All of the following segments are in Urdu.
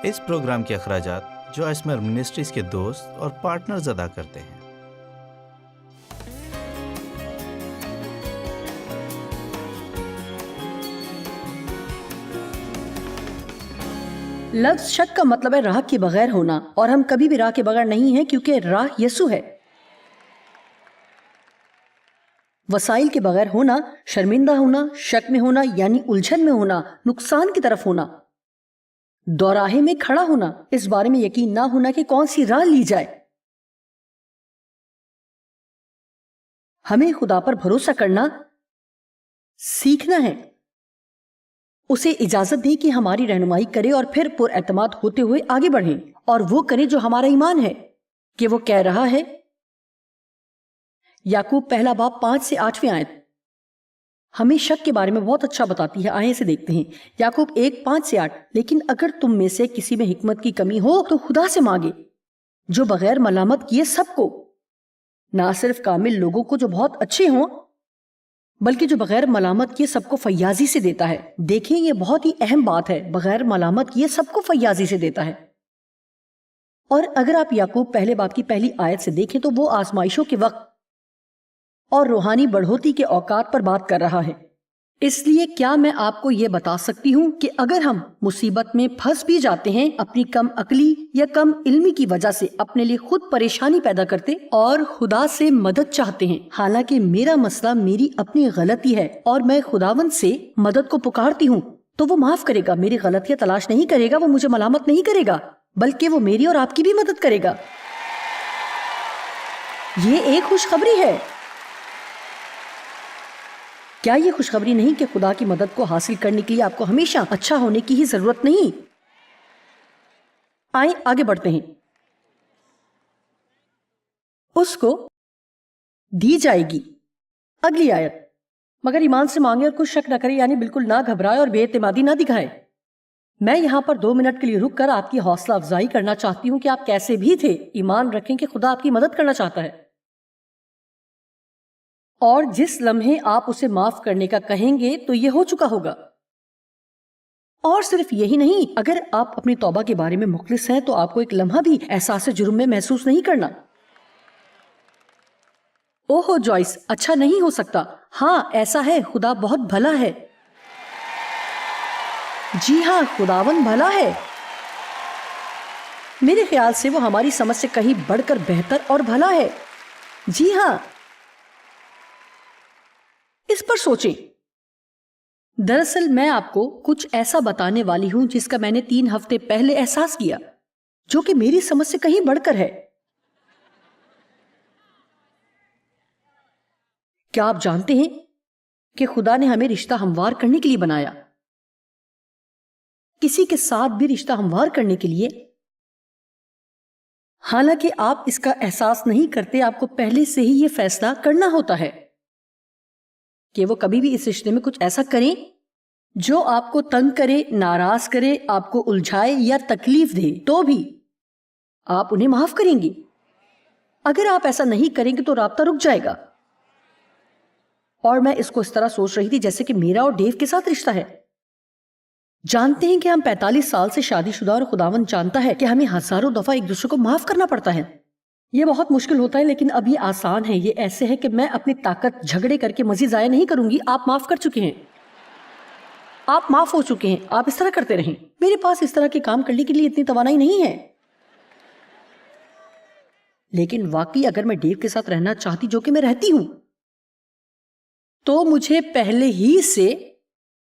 اس پروگرام کے اخراجات جو اسمر منسٹریز کے دوست اور پارٹنرز ادا کرتے ہیں۔ لفظ شک کا مطلب ہے راہ کے بغیر ہونا، اور ہم کبھی بھی راہ کے بغیر نہیں ہیں کیونکہ راہ یسوع ہے۔ وسائل کے بغیر ہونا، شرمندہ ہونا، شک میں ہونا یعنی الجھن میں ہونا، نقصان کی طرف ہونا، دوراہے میں کھڑا ہونا، اس بارے میں یقین نہ ہونا کہ کون سی راہ لی جائے۔ ہمیں خدا پر بھروسہ کرنا سیکھنا ہے، اسے اجازت دیں کہ ہماری رہنمائی کرے اور پھر پر اعتماد ہوتے ہوئے آگے بڑھیں، اور وہ کرے جو ہمارا ایمان ہے کہ وہ کہہ رہا ہے۔ یعقوب پہلا باب 5 سے 8 آیت ہمیں شک کے بارے میں بہت اچھا بتاتی ہے۔ آئیں اسے دیکھتے ہیں۔ یعقوب 1 5 سے 8 لیکن اگر تم میں سے کسی میں حکمت کی کمی ہو تو خدا سے مانگے جو بغیر ملامت کیے سب کو، نہ صرف کامل لوگوں کو جو بہت اچھے ہوں، بلکہ جو بغیر ملامت کیے سب کو فیاضی سے دیتا ہے۔ دیکھیں یہ بہت ہی اہم بات ہے، بغیر ملامت کیے سب کو فیاضی سے دیتا ہے۔ اور اگر آپ یعقوب پہلے باب کی پہلی آیت سے دیکھیں تو وہ آزمائشوں کے وقت اور روحانی بڑھوتی کے اوقات پر بات کر رہا ہے۔ اس لیے کیا میں آپ کو یہ بتا سکتی ہوں کہ اگر ہم مصیبت میں پھنس بھی جاتے ہیں، اپنی کم عقلی یا کم علمی کی وجہ سے اپنے لیے خود پریشانی پیدا کرتے اور خدا سے مدد چاہتے ہیں، حالانکہ میرا مسئلہ میری اپنی غلطی ہے اور میں خداوند سے مدد کو پکارتی ہوں، تو وہ معاف کرے گا، میری غلطیاں تلاش نہیں کرے گا، وہ مجھے ملامت نہیں کرے گا، بلکہ وہ میری اور آپ کی بھی مدد کرے گا۔ یہ ایک خوشخبری ہے۔ کیا یہ خوشخبری نہیں کہ خدا کی مدد کو حاصل کرنے کے لیے آپ کو ہمیشہ اچھا ہونے کی ہی ضرورت نہیں؟ آئیں آگے بڑھتے ہیں۔ اس کو دی جائے گی، اگلی آیت، مگر ایمان سے مانگے اور کچھ شک نہ کرے، یعنی بالکل نہ گھبرائے اور بے اعتمادی نہ دکھائے۔ میں یہاں پر 2 منٹ کے لیے رک کر آپ کی حوصلہ افزائی کرنا چاہتی ہوں کہ آپ کیسے بھی تھے، ایمان رکھیں کہ خدا آپ کی مدد کرنا چاہتا ہے، اور جس لمحے آپ اسے معاف کرنے کا کہیں گے تو یہ ہو چکا ہوگا۔ اور صرف یہی نہیں، اگر آپ اپنی توبہ کے بارے میں مخلص ہیں تو آپ کو ایک لمحہ بھی احساس جرم میں محسوس نہیں کرنا۔ اوہ جوائس، اچھا نہیں ہو سکتا۔ ہاں ایسا ہے، خدا بہت بھلا ہے۔ جی ہاں، خداوند بھلا ہے۔ میرے خیال سے وہ ہماری سمجھ سے کہیں بڑھ کر بہتر اور بھلا ہے۔ جی ہاں، اس پر سوچیں۔ دراصل میں آپ کو کچھ ایسا بتانے والی ہوں جس کا میں نے 3 ہفتے پہلے احساس کیا، جو کہ میری سمجھ سے کہیں بڑھ کر ہے۔ کیا آپ جانتے ہیں کہ خدا نے ہمیں رشتہ ہموار کرنے کے لیے بنایا؟ کسی کے ساتھ بھی رشتہ ہموار کرنے کے لیے، حالانکہ آپ اس کا احساس نہیں کرتے، آپ کو پہلے سے ہی یہ فیصلہ کرنا ہوتا ہے کہ وہ کبھی بھی اس رشتے میں کچھ ایسا کریں جو آپ کو تنگ کرے، ناراض کرے، آپ کو الجھائے یا تکلیف دے، تو بھی آپ انہیں معاف کریں گے۔ اگر آپ ایسا نہیں کریں گے تو رابطہ رک جائے گا۔ اور میں اس کو اس طرح سوچ رہی تھی جیسے کہ میرا اور ڈیو کے ساتھ رشتہ ہے۔ جانتے ہیں کہ ہم 45 سال سے شادی شدہ، اور خداوند جانتا ہے کہ ہمیں ہزاروں دفعہ ایک دوسرے کو معاف کرنا پڑتا ہے۔ یہ بہت مشکل ہوتا ہے، لیکن اب یہ آسان ہے۔ یہ ایسے ہے کہ میں اپنی طاقت جھگڑے کر کے مزید ضائع نہیں کروں گی۔ آپ معاف کر چکے ہیں، آپ معاف ہو چکے ہیں، آپ اس طرح کرتے رہیں۔ میرے پاس اس طرح کے کام کرنے کے لیے اتنی توانائی نہیں ہے، لیکن واقعی اگر میں ڈیو کے ساتھ رہنا چاہتی، جو کہ میں رہتی ہوں، تو مجھے پہلے ہی سے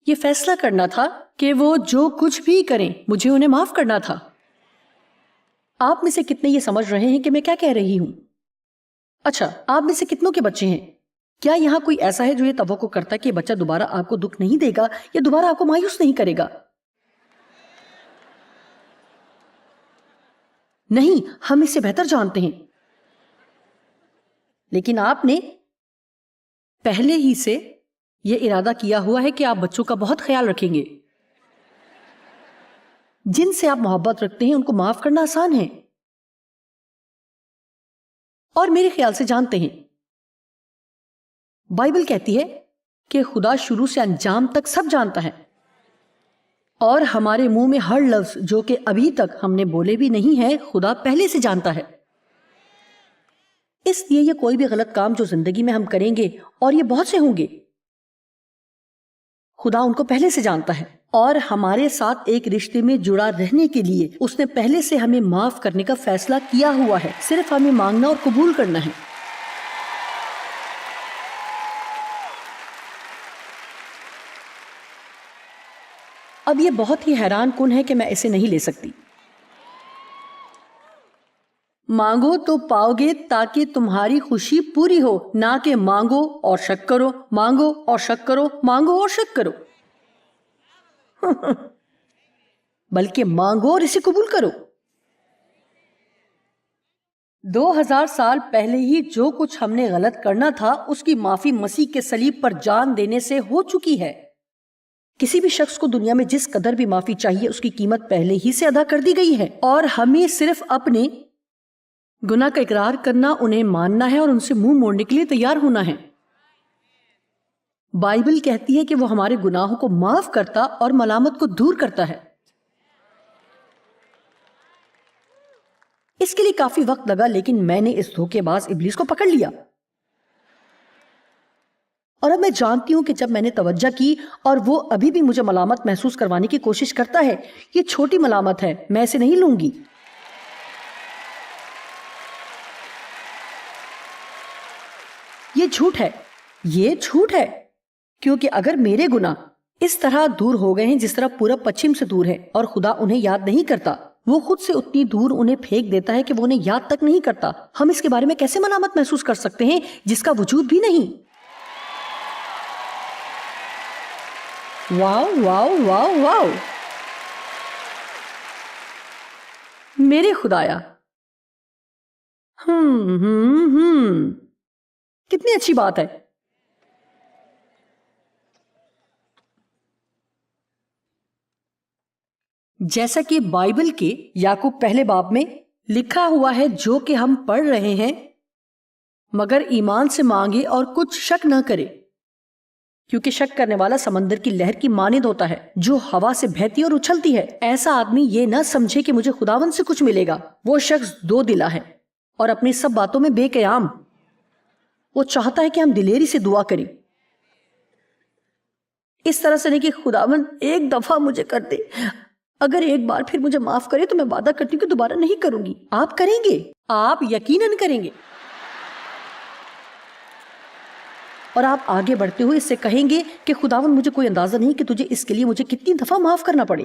یہ فیصلہ کرنا تھا کہ وہ جو کچھ بھی کریں مجھے انہیں معاف کرنا تھا۔ آپ میں سے کتنے یہ سمجھ رہے ہیں کہ میں کیا کہہ رہی ہوں؟ اچھا، آپ میں سے کتنوں کے بچے ہیں؟ کیا یہاں کوئی ایسا ہے جو یہ توقع کرتا ہے کہ یہ بچہ دوبارہ آپ کو دکھ نہیں دے گا یا دوبارہ آپ کو مایوس نہیں کرے گا؟ نہیں، ہم اس سے بہتر جانتے ہیں، لیکن آپ نے پہلے ہی سے یہ ارادہ کیا ہوا ہے کہ آپ بچوں کا بہت خیال رکھیں گے۔ جن سے آپ محبت رکھتے ہیں ان کو معاف کرنا آسان ہے، اور میرے خیال سے جانتے ہیں، بائبل کہتی ہے کہ خدا شروع سے انجام تک سب جانتا ہے۔ اور ہمارے منہ میں ہر لفظ جو کہ ابھی تک ہم نے بولے بھی نہیں ہے خدا پہلے سے جانتا ہے. اس لیے یہ کوئی بھی غلط کام جو زندگی میں ہم کریں گے، اور یہ بہت سے ہوں گے، خدا ان کو پہلے سے جانتا ہے. اور ہمارے ساتھ ایک رشتے میں جڑا رہنے کے لیے اس نے پہلے سے ہمیں معاف کرنے کا فیصلہ کیا ہوا ہے. صرف ہمیں مانگنا اور قبول کرنا ہے. اب یہ بہت ہی حیران کن ہے کہ میں اسے نہیں لے سکتی. مانگو تو پاؤ گے تاکہ تمہاری خوشی پوری ہو، نہ کہ مانگو اور شک کرو، مانگو اور شک کرو، مانگو اور شک کرو. بلکہ مانگو اور اسے قبول کرو. 2000 سال پہلے ہی جو کچھ ہم نے غلط کرنا تھا اس کی معافی مسیح کے صلیب پر جان دینے سے ہو چکی ہے. کسی بھی شخص کو دنیا میں جس قدر بھی معافی چاہیے اس کی قیمت پہلے ہی سے ادا کر دی گئی ہے، اور ہمیں صرف اپنے گناہ کا اقرار کرنا، انہیں ماننا ہے اور ان سے منہ موڑنے کے لیے تیار ہونا ہے. بائبل کہتی ہے کہ وہ ہمارے گناہوں کو معاف کرتا اور ملامت کو دور کرتا ہے. اس کے لیے کافی وقت لگا، لیکن میں نے اس دھوکے باز ابلیس کو پکڑ لیا. اور اب میں جانتی ہوں کہ جب میں نے توجہ کی اور وہ ابھی بھی مجھے ملامت محسوس کروانے کی کوشش کرتا ہے، یہ چھوٹی ملامت ہے، میں اسے نہیں لوں گی. یہ جھوٹ ہے، یہ جھوٹ ہے. کیونکہ اگر میرے گناہ اس طرح دور ہو گئے ہیں جس طرح پورب پچھم سے دور ہے، اور خدا انہیں یاد نہیں کرتا، وہ خود سے اتنی دور انہیں پھینک دیتا ہے کہ وہ انہیں یاد تک نہیں کرتا، ہم اس کے بارے میں کیسے ملامت محسوس کر سکتے ہیں جس کا وجود بھی نہیں؟ واو واو واو واو، میرے خدایا. کتنی اچھی بات ہے. جیسا کہ بائبل کے یعقوب پہلے باب میں لکھا ہوا ہے، جو کہ ہم پڑھ رہے ہیں، مگر ایمان سے مانگے اور کچھ شک نہ کرے، کیونکہ شک کرنے والا سمندر کی لہر کی مانند ہوتا ہے جو ہوا سے بہتی اور اچھلتی ہے. ایسا آدمی یہ نہ سمجھے کہ مجھے خداوند سے کچھ ملے گا. وہ شخص دو دلا ہے اور اپنی سب باتوں میں بے قیام. وہ چاہتا ہے کہ ہم دلیری سے دعا کریں، اس طرح سے نہیں کہ خداوند ایک دفعہ مجھے کر دے، اگر ایک بار پھر مجھے معاف کرے تو میں وعدہ کرتی ہوں کہ دوبارہ نہیں کروں گی. آپ کریں گے، آپ یقیناً کریں گے. اور آپ آگے بڑھتے ہوئے اس سے کہیں گے کہ خداوند مجھے کوئی اندازہ نہیں کہ تجھے اس کے لیے مجھے کتنی دفعہ معاف کرنا پڑے.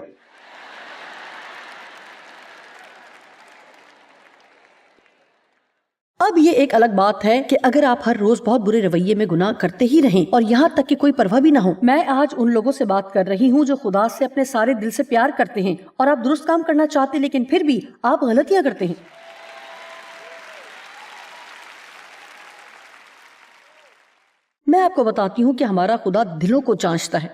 اب یہ ایک الگ بات ہے کہ اگر آپ ہر روز بہت برے رویے میں گناہ کرتے ہی رہیں اور یہاں تک کہ کوئی پرواہ بھی نہ ہو. میں آج ان لوگوں سے بات کر رہی ہوں جو خدا سے اپنے سارے دل سے پیار کرتے ہیں، اور آپ درست کام کرنا چاہتے لیکن پھر بھی آپ غلطیاں کرتے ہیں. میں آپ کو بتاتی ہوں کہ ہمارا خدا دلوں کو جانچتا ہے،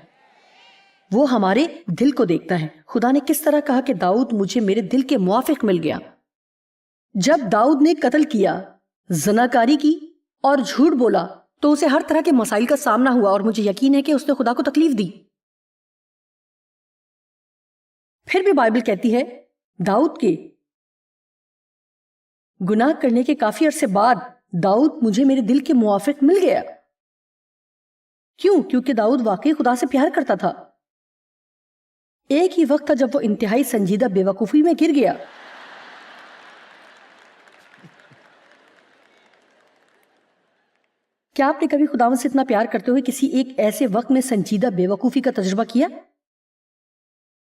وہ ہمارے دل کو دیکھتا ہے. خدا نے کس طرح کہا کہ داؤد مجھے میرے دل کے موافق مل گیا. جب داؤد نے قتل کیا، زناکاری کی اور جھوٹ بولا تو اسے ہر طرح کے مسائل کا سامنا ہوا، اور مجھے یقین ہے کہ اس نے خدا کو تکلیف دی. پھر بھی بائبل کہتی ہے داؤد کے گناہ کرنے کے کافی عرصے بعد داؤد مجھے میرے دل کے موافق مل گیا. کیوں؟ کیونکہ داؤد واقعی خدا سے پیار کرتا تھا. ایک ہی وقت تھا جب وہ انتہائی سنجیدہ بے وقوفی میں گر گیا. کیا آپ نے کبھی خداوند سے اتنا پیار کرتے ہوئے کسی ایک ایسے وقت میں سنجیدہ بے وقوفی کا تجربہ کیا؟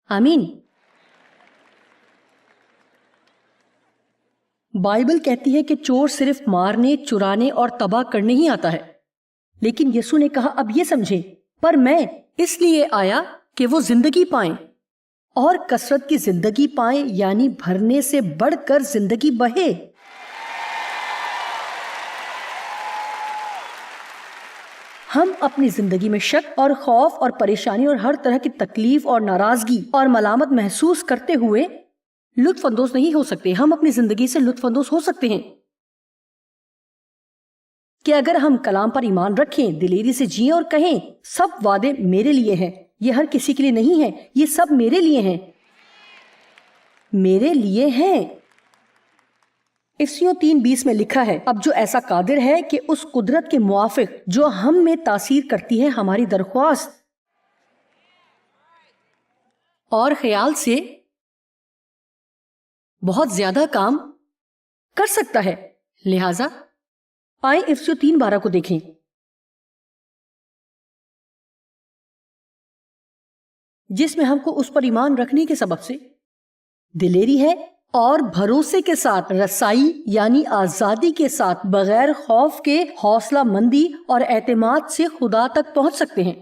آمین. بائبل کہتی ہے کہ چور صرف مارنے، چرانے اور تباہ کرنے ہی آتا ہے، لیکن یسوع نے کہا اب یہ سمجھیں، پر میں اس لیے آیا کہ وہ زندگی پائیں اور کثرت کی زندگی پائیں، یعنی بھرنے سے بڑھ کر زندگی بہے. ہم اپنی زندگی میں شک اور خوف اور پریشانی اور ہر طرح کی تکلیف اور ناراضگی اور ملامت محسوس کرتے ہوئے لطف اندوز نہیں ہو سکتے. ہم اپنی زندگی سے لطف اندوز ہو سکتے ہیں کہ اگر ہم کلام پر ایمان رکھیں، دلیری سے جئیں اور کہیں سب وعدے میرے لیے ہیں یہ ہر کسی کے لیے نہیں ہے، یہ سب میرے لیے ہیں، میرے لیے ہیں۔ افسیوں 3:20 میں لکھا ہے، اب جو ایسا قادر ہے کہ اس قدرت کے موافق جو ہم میں تاثیر کرتی ہے ہماری درخواست اور خیال سے بہت زیادہ کام کر سکتا ہے۔ لہذا آئیں افسیوں 3:12 کو دیکھیں۔ جس میں ہم کو اس پر ایمان رکھنے کے سبب سے دلیری ہے اور بھروسے کے ساتھ رسائی یعنی آزادی کے ساتھ بغیر خوف کے حوصلہ مندی اور اعتماد سے خدا تک پہنچ سکتے ہیں۔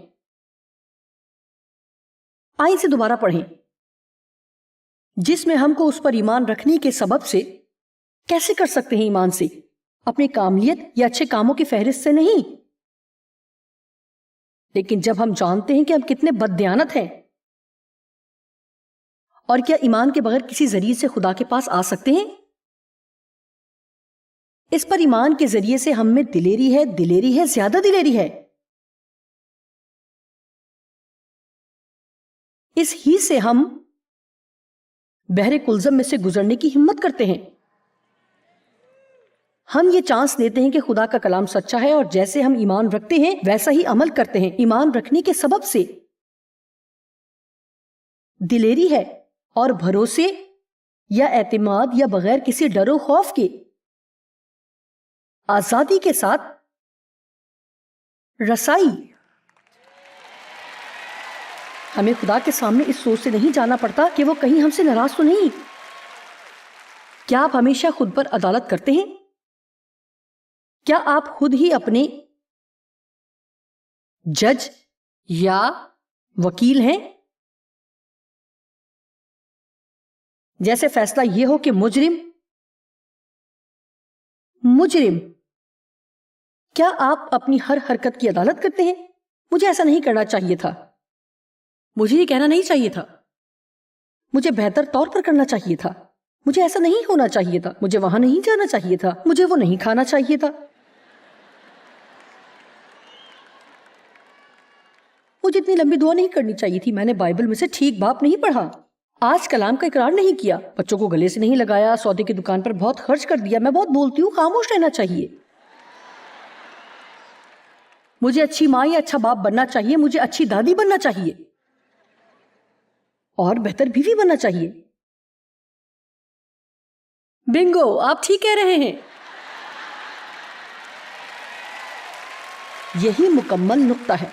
آئیں اسے دوبارہ پڑھیں۔ جس میں ہم کو اس پر ایمان رکھنے کے سبب سے کیسے کر سکتے ہیں؟ ایمان سے، اپنی کاملیت یا اچھے کاموں کی فہرست سے نہیں، لیکن جب ہم جانتے ہیں کہ ہم کتنے بددیانت ہیں اور کیا ایمان کے بغیر کسی ذریعے سے خدا کے پاس آ سکتے ہیں؟ اس پر ایمان کے ذریعے سے ہم میں دلیری ہے، زیادہ دلیری ہے۔ اس ہی سے ہم بحر کلزم میں سے گزرنے کی ہمت کرتے ہیں۔ ہم یہ چانس لیتے ہیں کہ خدا کا کلام سچا ہے اور جیسے ہم ایمان رکھتے ہیں ویسا ہی عمل کرتے ہیں۔ ایمان رکھنے کے سبب سے دلیری ہے اور بھروسے یا اعتماد یا بغیر کسی ڈر و خوف کے آزادی کے ساتھ رسائی۔ ہمیں خدا کے سامنے اس سوچ سے نہیں جانا پڑتا کہ وہ کہیں ہم سے ناراض تو نہیں۔ کیا آپ ہمیشہ خود پر عدالت کرتے ہیں؟ کیا آپ خود ہی اپنے جج یا وکیل ہیں؟ جیسے فیصلہ یہ ہو کہ مجرم، کیا آپ اپنی ہر حرکت کی عدالت کرتے ہیں؟ مجھے ایسا نہیں کرنا چاہیے تھا، مجھے یہ کہنا نہیں چاہیے تھا، مجھے بہتر طور پر کرنا چاہیے تھا، مجھے ایسا نہیں ہونا چاہیے تھا، مجھے وہاں نہیں جانا چاہیے تھا، مجھے وہ نہیں کھانا چاہیے تھا، مجھے اتنی لمبی دعا نہیں کرنی چاہیے تھی، میں نے بائبل میں سے ٹھیک باپ نہیں پڑھا، آج کلام کا اقرار نہیں کیا، بچوں کو گلے سے نہیں لگایا، سودے کی دکان پر بہت خرچ کر دیا، میں بہت بولتی ہوں، خاموش رہنا چاہیے، مجھے اچھی ماں یا اچھا باپ بننا چاہیے، مجھے اچھی دادی بننا چاہیے اور بہتر بیوی بننا چاہیے۔ بنگو، آپ ٹھیک کہہ رہے ہیں۔ یہی مکمل نقطہ ہے۔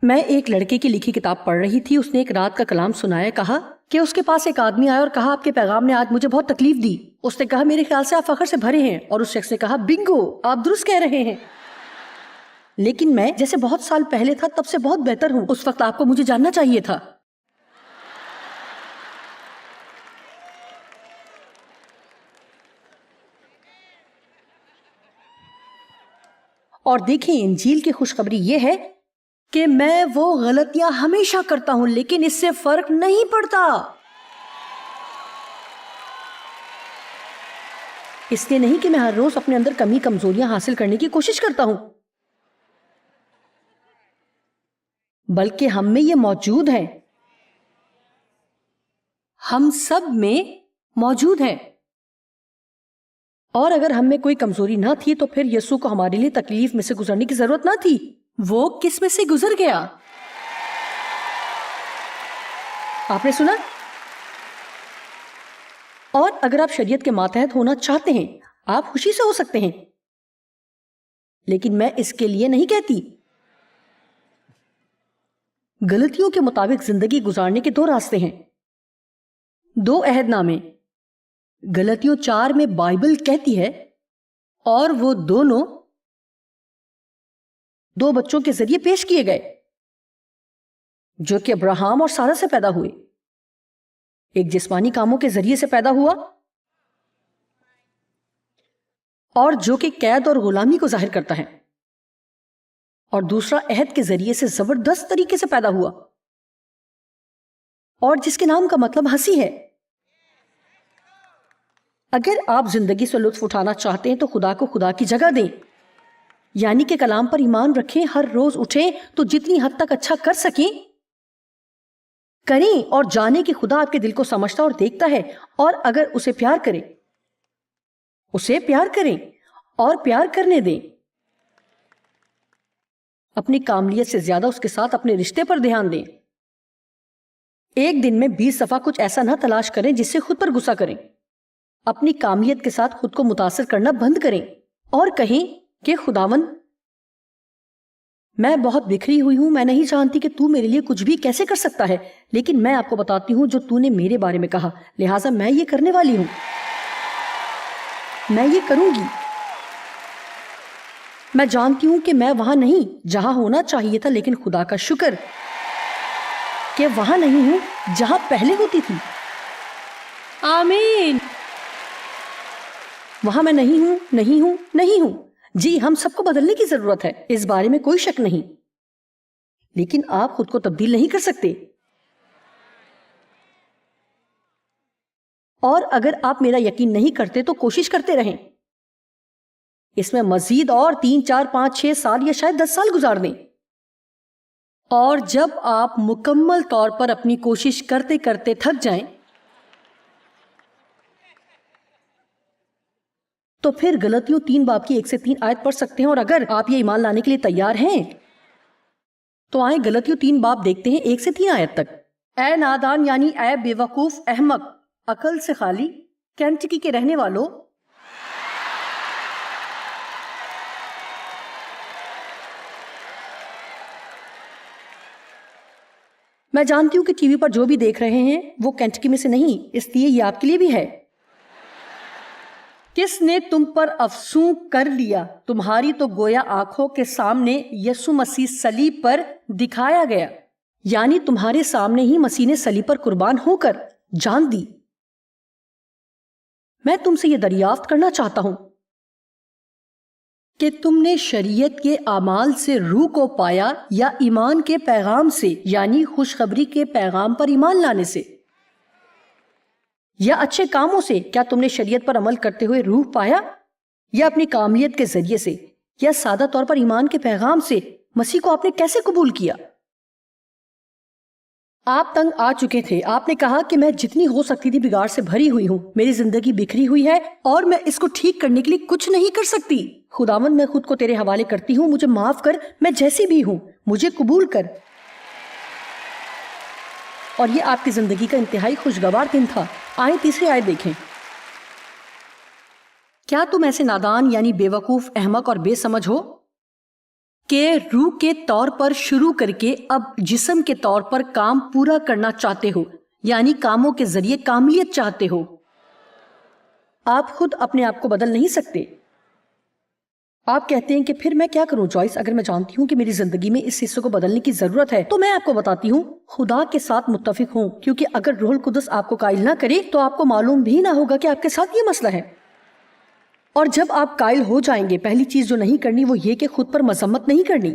میں ایک لڑکے کی لکھی کتاب پڑھ رہی تھی، اس نے ایک رات کا کلام سنایا، کہا کہ اس کے پاس ایک آدمی آیا اور کہا آپ کے پیغام نے آج مجھے بہت تکلیف دی۔ اس نے کہا میرے خیال سے آپ فخر سے بھرے ہیں، اور اس شخص نے کہا بنگو، آپ درست کہہ رہے ہیں، لیکن میں جیسے بہت سال پہلے تھا تب سے بہت بہتر ہوں، اس وقت آپ کو مجھے جاننا چاہیے تھا۔ اور دیکھیں انجیل کی خوشخبری یہ ہے کہ میں وہ غلطیاں ہمیشہ کرتا ہوں لیکن اس سے فرق نہیں پڑتا، اس لیے نہیں کہ میں ہر روز اپنے اندر کمی کمزوریاں حاصل کرنے کی کوشش کرتا ہوں، بلکہ ہم میں یہ موجود ہے، ہم سب میں موجود ہے، اور اگر ہم میں کوئی کمزوری نہ تھی تو پھر یسوع کو ہمارے لیے تکلیف میں سے گزرنے کی ضرورت نہ تھی۔ وہ کس میں سے گزر گیا؟ آپ نے سنا؟ اور اگر آپ شریعت کے ماتحت ہونا چاہتے ہیں آپ خوشی سے ہو سکتے ہیں، لیکن میں اس کے لیے نہیں کہتی۔ غلطیوں کے مطابق زندگی گزارنے کے دو راستے ہیں، دو عہد نامے۔ غلطیوں 4 میں بائبل کہتی ہے، اور وہ دونوں دو بچوں کے ذریعے پیش کیے گئے جو کہ ابراہم اور سارہ سے پیدا ہوئے، ایک جسمانی کاموں کے ذریعے سے پیدا ہوا اور جو کہ قید اور غلامی کو ظاہر کرتا ہے، اور دوسرا عہد کے ذریعے سے زبردست طریقے سے پیدا ہوا اور جس کے نام کا مطلب ہنسی ہے۔ اگر آپ زندگی سے لطف اٹھانا چاہتے ہیں تو خدا کو خدا کی جگہ دیں، یعنی کہ کلام پر ایمان رکھیں، ہر روز اٹھیں تو جتنی حد تک اچھا کر سکیں کریں، اور جانیں کہ خدا آپ کے دل کو سمجھتا اور دیکھتا ہے، اور اگر اسے پیار کریں اسے پیار کریں اور پیار کرنے دیں۔ اپنی کاملیت سے زیادہ اس کے ساتھ اپنے رشتے پر دھیان دیں۔ ایک دن میں 20 صفحہ کچھ ایسا نہ تلاش کریں جس سے خود پر غصہ کریں۔ اپنی کاملیت کے ساتھ خود کو متاثر کرنا بند کریں اور کہیں کہ خداوند میں بہت بکھری ہوئی ہوں، میں نہیں جانتی کہ تو میرے لیے کچھ بھی کیسے کر سکتا ہے، لیکن میں آپ کو بتاتی ہوں جو تو نے میرے بارے میں کہا، لہٰذا میں یہ کرنے والی ہوں، میں یہ کروں گی۔ میں جانتی ہوں کہ میں وہاں نہیں جہاں ہونا چاہیے تھا، لیکن خدا کا شکر کہ وہاں نہیں ہوں جہاں پہلے ہوتی تھی۔ آمین۔ وہاں میں نہیں ہوں، نہیں ہوں، نہیں ہوں۔ جی، ہم سب کو بدلنے کی ضرورت ہے، اس بارے میں کوئی شک نہیں، لیکن آپ خود کو تبدیل نہیں کر سکتے۔ اور اگر آپ میرا یقین نہیں کرتے تو کوشش کرتے رہیں، اس میں مزید اور 3 4 5 6 سال یا شاید 10 سال گزار دیں، اور جب آپ مکمل طور پر اپنی کوشش کرتے کرتے تھک جائیں تو پھر غلطیوں 3 باب کی 1 سے 3 آیت پڑھ سکتے ہیں، اور اگر آپ یہ ایمان لانے کے لیے تیار ہیں تو آئیں غلطیوں 3 باب دیکھتے ہیں 1 سے 3 آیت تک۔ اے نادان یعنی اے بے وقوف احمق، عقل سے خالی، کینٹکی کے رہنے والوں، میں جانتی ہوں کہ ٹی وی پر جو بھی دیکھ رہے ہیں وہ کینٹکی میں سے نہیں، اس لیے یہ آپ کے لیے بھی ہے۔ کس نے تم پر افسوں کر لیا؟ تمہاری تو گویا آنکھوں کے سامنے یسوع مسیح صلیب پر دکھایا گیا، یعنی تمہارے سامنے ہی مسیح نے صلیب پر قربان ہو کر جان دی۔ میں تم سے یہ دریافت کرنا چاہتا ہوں کہ تم نے شریعت کے اعمال سے روح کو پایا یا ایمان کے پیغام سے، یعنی خوشخبری کے پیغام پر ایمان لانے سے، یا اچھے کاموں سے؟ کیا تم نے شریعت پر عمل کرتے ہوئے روح پایا، یا اپنی کاملیت کے ذریعے سے، یا سادہ طور پر ایمان کے پیغام سے؟ مسیح کو آپ نے کیسے قبول کیا؟ آپ تنگ آ چکے تھے، آپ نے کہا کہ میں جتنی ہو سکتی تھی بگاڑ سے بھری ہوئی ہوں، میری زندگی بکھری ہوئی ہے اور میں اس کو ٹھیک کرنے کے لیے کچھ نہیں کر سکتی۔ خداوند میں خود کو تیرے حوالے کرتی ہوں، مجھے معاف کر، میں جیسی بھی ہوں مجھے قبول کر۔ اور یہ آپ کی زندگی کا انتہائی خوشگوار دن تھا۔ آئیں تیسری آیت دیکھیں۔ کیا تم ایسے نادان یعنی بے وقوف احمق اور بے سمجھ ہو کہ روح کے طور پر شروع کر کے اب جسم کے طور پر کام پورا کرنا چاہتے ہو، یعنی کاموں کے ذریعے کاملیت چاہتے ہو؟ آپ خود اپنے آپ کو بدل نہیں سکتے۔ آپ کہتے ہیں کہ پھر میں کیا کروں جوائس؟ اگر میں جانتی ہوں کہ میری زندگی میں اس حصے کو بدلنے کی ضرورت ہے تو میں آپ کو بتاتی ہوں خدا کے ساتھ متفق ہوں، کیونکہ اگر روح القدس آپ کو قائل نہ کرے تو آپ کو معلوم بھی نہ ہوگا کہ آپ کے ساتھ یہ مسئلہ ہے۔ اور جب آپ قائل ہو جائیں گے، پہلی چیز جو نہیں کرنی وہ یہ کہ خود پر مذمت نہیں کرنی۔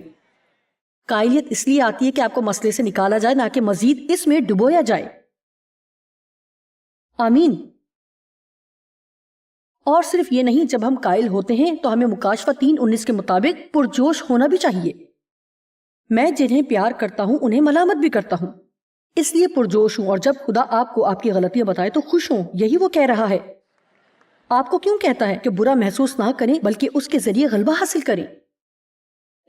قائلیت اس لیے آتی ہے کہ آپ کو مسئلے سے نکالا جائے، نہ کہ مزید اس میں ڈبویا جائے۔ آمین۔ اور صرف یہ نہیں، جب ہم قائل ہوتے ہیں تو ہمیں مکاشفہ 3:19 کے مطابق پرجوش ہونا بھی چاہیے۔ میں جنہیں پیار کرتا ہوں انہیں ملامت بھی کرتا ہوں، اس لیے پرجوش ہوں، اور جب خدا آپ کو آپ کی غلطیاں بتائے تو خوش ہوں۔ یہی وہ کہہ رہا ہے۔ آپ کو کیوں کہتا ہے کہ برا محسوس نہ کریں بلکہ اس کے ذریعے غلبہ حاصل کریں؟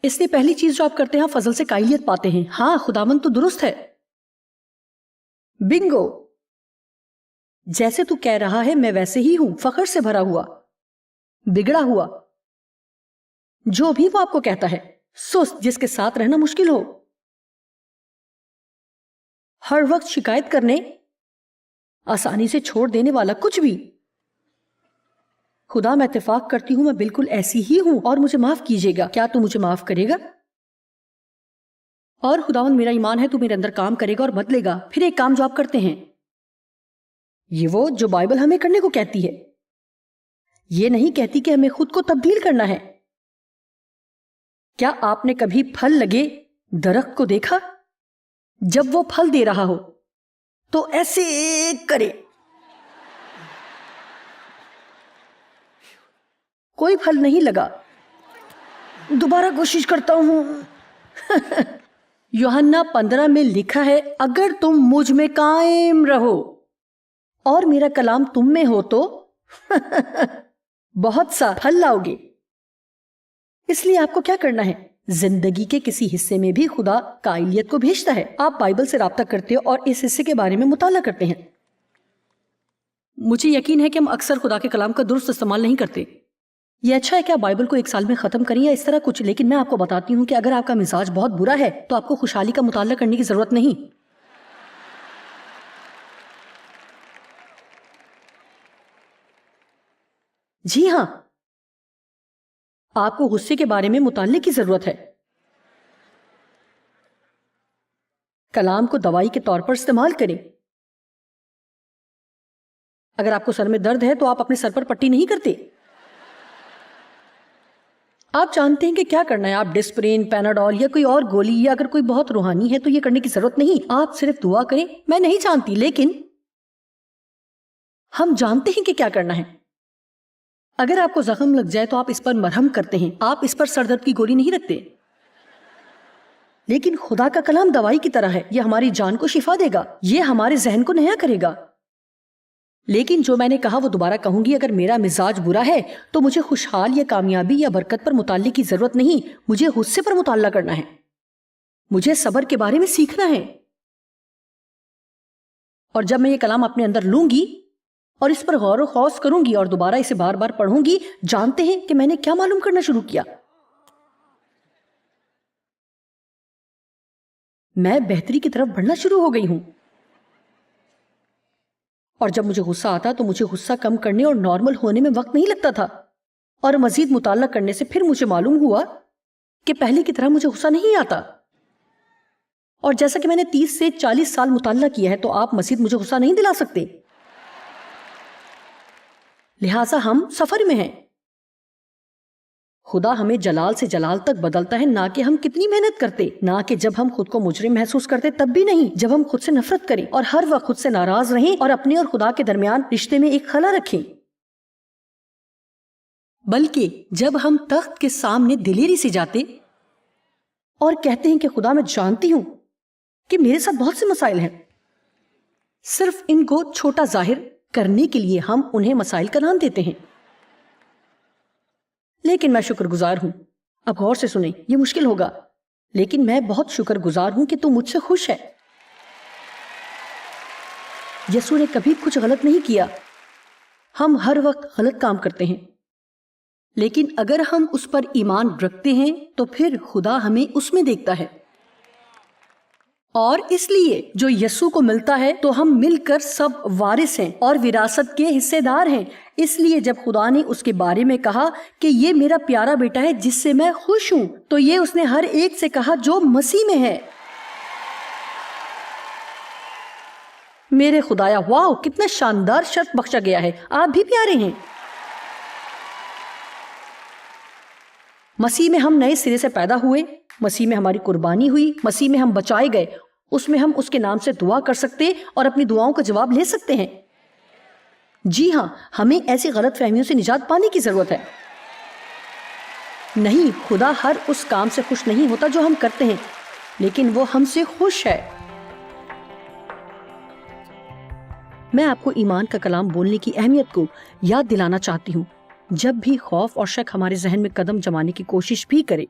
اس لیے پہلی چیز جو آپ کرتے ہیں فضل سے قائلیت پاتے ہیں۔ ہاں، خداوند تو درست ہے۔ بنگو، جیسے تو کہہ رہا ہے میں ویسے ہی ہوں، فخر سے بھرا ہوا، بگڑا ہوا، جو بھی وہ آپ کو کہتا ہے، سست، جس کے ساتھ رہنا مشکل ہو، ہر وقت شکایت کرنے، آسانی سے چھوڑ دینے والا، کچھ بھی۔ خدا، میں اتفاق کرتی ہوں میں بالکل ایسی ہی ہوں اور مجھے معاف کیجیے گا، کیا تو مجھے معاف کرے گا؟ اور خداوند میرا ایمان ہے تو میرے اندر کام کرے گا اور بدلے گا۔ پھر ایک کام جو آپ کرتے ہیں، یہ وہ جو بائبل ہمیں کرنے کو کہتی ہے، یہ نہیں کہتی کہ ہمیں خود کو تبدیل کرنا ہے۔ کیا آپ نے کبھی پھل لگے درخت کو دیکھا؟ جب وہ پھل دے رہا ہو تو ایسے کرے، کوئی پھل نہیں لگا۔ دوبارہ کوشش کرتا ہوں۔ یوحنا 15 میں لکھا ہے، اگر تم مجھ میں قائم رہو اور میرا کلام تم میں ہو تو بہت سا پھل لاؤ گے۔ اس لیے آپ کو کیا کرنا ہے؟ زندگی کے کسی حصے میں بھی خدا قائلیت کو بھیجتا ہے۔ آپ بائبل سے رابطہ کرتے ہو اور اس حصے کے بارے میں مطالعہ کرتے ہیں۔ مجھے یقین ہے کہ ہم اکثر خدا کے کلام کا درست استعمال نہیں کرتے۔ یہ اچھا ہے کہ آپ بائبل کو 1 سال میں ختم کریں یا اس طرح کچھ، لیکن میں آپ کو بتاتی ہوں کہ اگر آپ کا مزاج بہت برا ہے تو آپ کو خوشحالی کا مطالعہ کرنے کی ضرورت نہیں۔ جی ہاں، آپ کو غصے کے بارے میں مطالعے کی ضرورت ہے۔ کلام کو دوائی کے طور پر استعمال کریں۔ اگر آپ کو سر میں درد ہے تو آپ اپنے سر پر پٹی نہیں کرتے۔ آپ جانتے ہیں کہ کیا کرنا ہے۔ آپ ڈسپرین، پیناڈول یا کوئی اور گولی، یا اگر کوئی بہت روحانی ہے تو یہ کرنے کی ضرورت نہیں۔ آپ صرف دعا کریں۔ میں نہیں جانتی، لیکن ہم جانتے ہیں کہ کیا کرنا ہے۔ اگر آپ کو زخم لگ جائے تو آپ اس پر مرہم کرتے ہیں، آپ اس پر سر درد کی گولی نہیں رکھتے۔ لیکن خدا کا کلام دوائی کی طرح ہے، یہ ہماری جان کو شفا دے گا، یہ ہمارے ذہن کو نیا کرے گا۔ لیکن جو میں نے کہا وہ دوبارہ کہوں گی، اگر میرا مزاج برا ہے تو مجھے خوشحال یا کامیابی یا برکت پر مطالعے کی ضرورت نہیں، مجھے غصے پر مطالعہ کرنا ہے، مجھے صبر کے بارے میں سیکھنا ہے۔ اور جب میں یہ کلام اپنے اندر لوں گی اور اس پر غور و خوض کروں گی اور دوبارہ اسے بار بار پڑھوں گی، جانتے ہیں کہ میں نے کیا معلوم کرنا شروع کیا؟ میں بہتری کی طرف بڑھنا شروع ہو گئی ہوں۔ اور جب مجھے غصہ آتا تو مجھے غصہ کم کرنے اور نارمل ہونے میں وقت نہیں لگتا تھا، اور مزید مطالعہ کرنے سے پھر مجھے معلوم ہوا کہ پہلے کی طرح مجھے غصہ نہیں آتا۔ اور جیسا کہ میں نے 30 سے 40 سال مطالعہ کیا ہے تو آپ مزید مجھے غصہ نہیں دلا سکتے۔ لہٰذا ہم سفر میں ہیں۔ خدا ہمیں جلال سے جلال تک بدلتا ہے، نہ کہ ہم کتنی محنت کرتے، نہ کہ جب ہم خود کو مجرم محسوس کرتے تب بھی نہیں، جب ہم خود سے نفرت کریں اور ہر وقت خود سے ناراض رہیں اور اپنے اور خدا کے درمیان رشتے میں ایک خلا رکھیں، بلکہ جب ہم تخت کے سامنے دلیری سے جاتے اور کہتے ہیں کہ خدا میں جانتی ہوں کہ میرے ساتھ بہت سے مسائل ہیں، صرف ان کو چھوٹا ظاہر کرنے کے لیے ہم انہیں مسائل کا نام دیتے ہیں۔ لیکن میں شکر گزار ہوں، اب غور سے سنیں، یہ مشکل ہوگا، لیکن میں بہت شکر گزار ہوں کہ تم مجھ سے خوش ہے۔ یسوع نے کبھی کچھ غلط نہیں کیا۔ ہم ہر وقت غلط کام کرتے ہیں، لیکن اگر ہم اس پر ایمان رکھتے ہیں تو پھر خدا ہمیں اس میں دیکھتا ہے۔ اور اس لیے جو یسوع کو ملتا ہے تو ہم مل کر سب وارث ہیں اور وراثت کے حصے دار ہیں۔ اس لیے جب خدا نے اس کے بارے میں کہا کہ یہ میرا پیارا بیٹا ہے جس سے میں خوش ہوں، تو یہ اس نے ہر ایک سے کہا جو مسیح میں ہے۔ میرے خدایا، واو، کتنا شاندار شرط بخشا گیا ہے، آپ بھی پیارے ہیں۔ مسیح میں ہم نئے سرے سے پیدا ہوئے، مسیح میں ہماری قربانی ہوئی، مسیح میں ہم بچائے گئے، اس میں ہم اس کے نام سے دعا کر سکتے اور اپنی دعاؤں کا جواب لے سکتے ہیں۔ جی ہاں، ہمیں ایسی غلط فہمیوں سے نجات پانے کی ضرورت ہے۔ نہیں، خدا ہر اس کام سے خوش نہیں ہوتا جو ہم کرتے ہیں، لیکن وہ ہم سے خوش ہے۔ میں آپ کو ایمان کا کلام بولنے کی اہمیت کو یاد دلانا چاہتی ہوں، جب بھی خوف اور شک ہمارے ذہن میں قدم جمانے کی کوشش بھی کرے۔